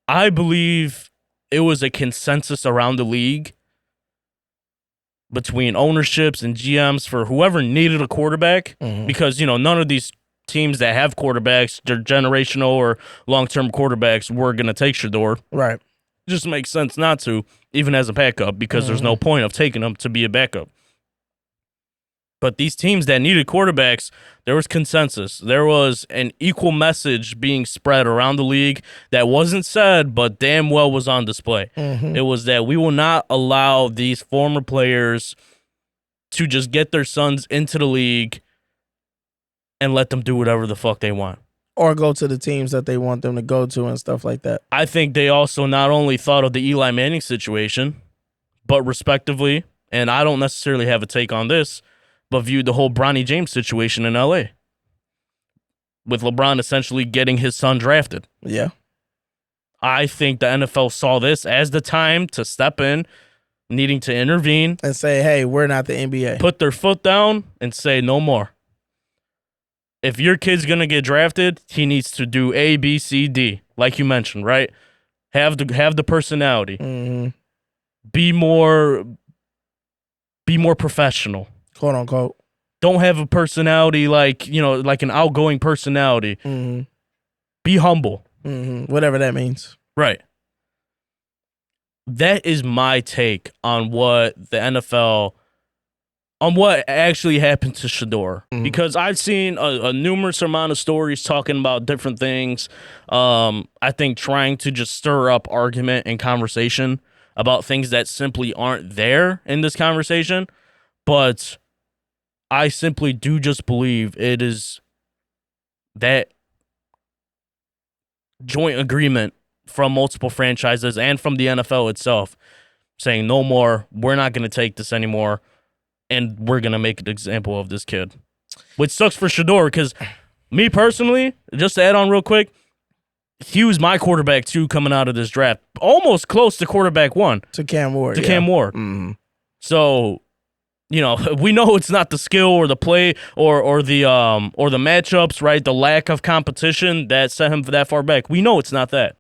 I believe it was a consensus around the league between ownerships and GMs for whoever needed a quarterback, because, none of these teams that have quarterbacks, they're generational or long-term quarterbacks, were going to take Shedeur. Right. It just makes sense not to, even as a backup, because there's no point of taking him to be a backup. But these teams that needed quarterbacks, there was consensus. There was an equal message being spread around the league that wasn't said, but damn well was on display. It was that we will not allow these former players to just get their sons into the league and let them do whatever the fuck they want. Or go to the teams that they want them to go to and stuff like that. I think they also not only thought of the Eli Manning situation, but respectively, and I don't necessarily have a take on this, but viewed the whole Bronny James situation in LA, with LeBron essentially getting his son drafted. Yeah. I think the NFL saw this as the time to step in, needing to intervene. And say, hey, we're not the NBA. Put their foot down and say no more. If your kid's going to get drafted, he needs to do A, B, C, D, like you mentioned, right? Have the personality. Be more professional. Quote unquote. Don't have a personality like an outgoing personality. Be humble. Whatever that means. Right. That is my take on what the NFL, on what actually happened to Shedeur. Because I've seen a numerous amount of stories talking about different things. I think trying to just stir up argument and conversation about things that simply aren't there in this conversation. But I simply do just believe it is that joint agreement from multiple franchises and from the NFL itself saying no more, we're not going to take this anymore, and we're going to make an example of this kid. Which sucks for Shedeur, because me personally, just to add on real quick, he was my quarterback too coming out of this draft. Almost close to quarterback one. To Cam Ward. Cam Ward. So, we know it's not the skill or the play or the matchups, right? The lack of competition that set him that far back. We know it's not that.